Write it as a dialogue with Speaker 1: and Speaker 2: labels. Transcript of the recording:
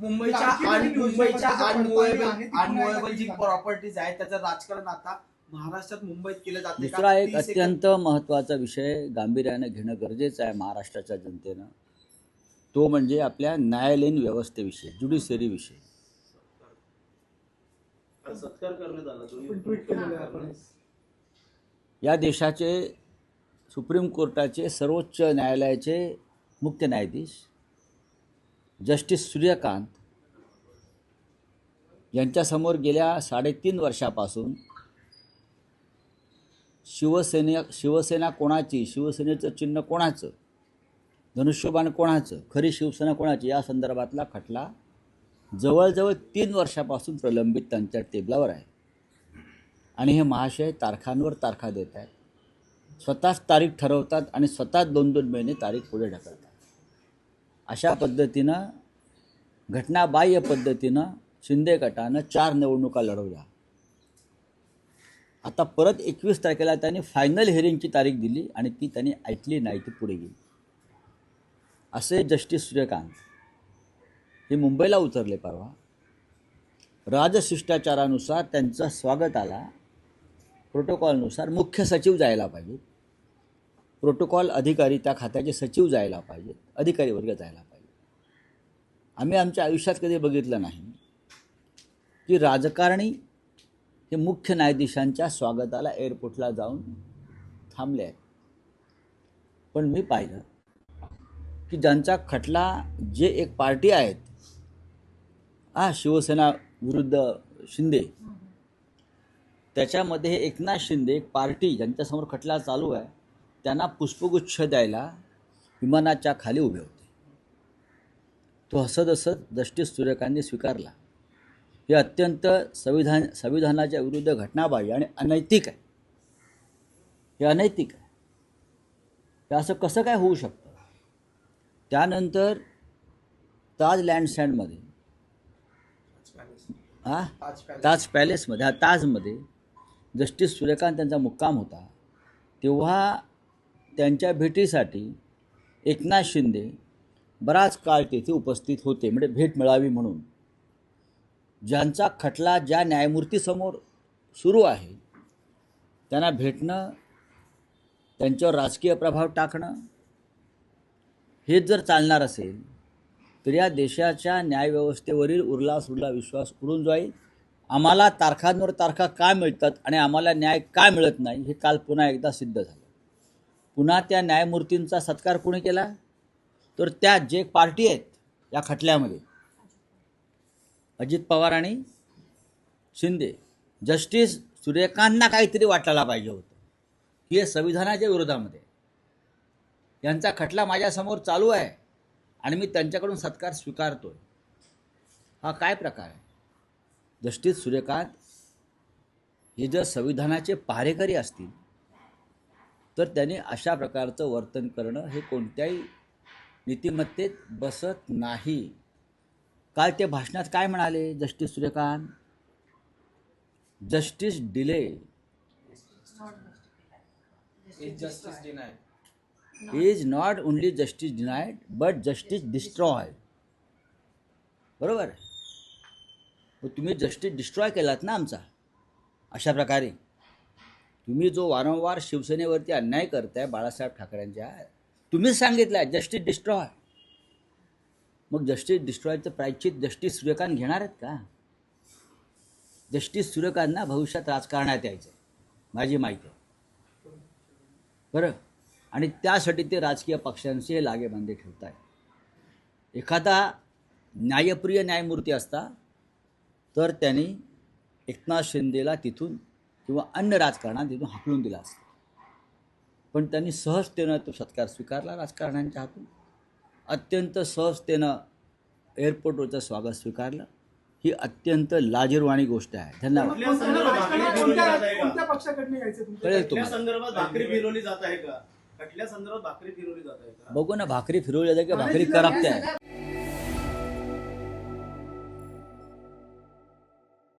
Speaker 1: मुंबईच्या अनमूवेबल जी प्रॉपर्टीज आहेत त्याचं राजकारण आता महाराष्ट्रात मुंबईत केलं जाते.
Speaker 2: दुसरा एक अत्यंत महत्त्वाचा विषय गांभीर्याने घेणं गरजेचं आहे महाराष्ट्राच्या जनतेनं, तो म्हणजे आपल्या न्यायालयीन व्यवस्थेविषयी, ज्युडिशरी विषयी.
Speaker 1: सत्कार करण्यात आला.
Speaker 2: या देशाचे सुप्रीम कोर्टाचे सर्वोच्च न्यायालयाचे मुख्य न्यायाधीश जस्टिस सूर्यकांत यांच्यासमोर गेल्या 3.5 वर्षापासून शिवसेना कोणाची, शिवसेनेचं चिन्ह कोणाचं, धनुष्यबाण कोणाचं, खरी शिवसेना कोणाची या संदर्भातला खटला जवळजवळ 3 वर्षापासून प्रलंबित त्यांच्या टेबलावर आहे. आणि हे महाशय तारखांवर तारखा देत आहेत, स्वतःच तारीख ठरवतात आणि स्वतःच 2-2 महिने तारीख पुढे ढकलतात. अशा पद्धतीनं घटनाबाह्य पद्धतीनं शिंदे गटानं 4 निवडणुका लढवल्या. आता परत 21 तारखेला त्यांनी फायनल हिअरिंगची तारीख दिली आणि ती त्यांनी ऐकली नाही, ती पुढे गेली. असे जस्टिस सूर्यकांत हे मुंबईला उतरले परवा. राजशिष्टाचारानुसार त्यांचं स्वागताला प्रोटोकॉलनुसार मुख्य सचिव जायला पाहिजेत, प्रोटोकॉल अधिकारी त्या खात्याचे सचिव जायला पाहिजेत, अधिकारी वर्ग जायला पाहिजे. आम्ही आमच्या आयुष्यात कधी बघितलं नाही की राजकारणी हे मुख्य न्यायाधीशांच्या स्वागताला एअरपोर्टला जाऊन थांबले आहेत. पण मी पाहिलं की ज्यांचा खटला, जे एक पार्टी आहेत शिवसेना विरुद्ध शिंदे, त्याच्यामध्ये हे एकनाथ शिंदे एक पार्टी ज्यांच्यासमोर खटला चालू आहे, त्यांना पुष्पगुच्छ द्यायला विमानाच्या खाली उभे होते. तो हसत हसत जस्टिस सूर्यकांतने स्वीकारला. हे अत्यंत संविधानाच्या विरुद्ध घटनाबाह्य आणि अनैतिक आहे. हे अनैतिक आहे. हे असं कसं काय होऊ शकतं? त्यानंतर ताज लँडसँडमध्ये ताज पॅलेसमध्ये ताजमध्ये जस्टिस सूर्यकांत त्यांचा मुक्काम होता. तेव्हा त्यांच्या भेटीसाठी एकनाथ शिंदे बराच काळ तेथे उपस्थित होते, म्हणजे भेट मिळावी म्हणून. ज्यांचा खटला ज्या न्यायमूर्तीसमोर सुरू आहे त्यांना भेटणं, त्यांच्यावर राजकीय प्रभाव टाकणं, हेच जर चालणार असेल तर या देशाच्या न्यायव्यवस्थेवरील उरला सुरला विश्वास उडून जाईल. आम्हाला तारखांवर तारखा का मिळतात आणि आम्हाला न्याय का मिळत नाही हे काल पुन्हा एकदा सिद्ध झालं. पुन्हा त्या न्यायमूर्तींचा सत्कार कोणी केला? तर त्या जे पार्टी आहेत या खटल्यामध्ये, अजित पवार आणि शिंदे. जस्टिस सूर्यकांतना काहीतरी वाटायला पाहिजे होतं की हे संविधानाच्या विरोधामध्ये, यांचा खटला माझ्यासमोर चालू आहे आणि मी त्यांच्याकडून सत्कार स्वीकारतोय. हा काय प्रकार आहे? जस्टिस सूर्यकांत हे जर संविधानाचे पहारेकरी असतील तर त्यांनी अशा प्रकारचं वर्तन करणं हे कोणत्याही नीतिमत्तेत बसत नाही. काल ते भाषणात काय म्हणाले justice Suryakant? Justice delay is not only justice denied but justice destroy. बरोबर? तुम्ही जस्टिस डिस्ट्रॉय केलात ना आमचा. अशा प्रकारे तुम्ही जो वारंवार शिवसेनेवरती अन्याय करताय बाळासाहेब ठाकरेंच्या, तुम्हीच सांगितलं आहे जस्टिस डिस्ट्रॉय. मग जस्टिस डिस्ट्रॉयचं प्रायश्चित जस्टिस सूर्यकांत घेणार आहेत का? जस्टिस सूर्यकांतना भविष्यात राजकारणात यायचं आहे, माझी माहिती आहे. बरं, आणि त्यासाठी ते राजकीय पक्षांशी लागेबांधे ठेवत आहेत. एखादा न्यायप्रिय न्यायमूर्ती असता तर त्यांनी एकनाथ शिंदेला तिथून किंवा अन्य राजकारणात तिथून हाकलून दिला असतं. पण त्यांनी सहजतेनं तो सत्कार स्वीकारला राजकारण्यांच्या हातून. अत्यंत सहजतेनं एअरपोर्टवरचं स्वागत स्वीकारलं. ही अत्यंत लाजिरवाणी गोष्ट आहे. धन्यवाद. कळेल तुम्हाला. बघू ना, भाकरी फिरवली जाते की भाकरी करप्ट आहे.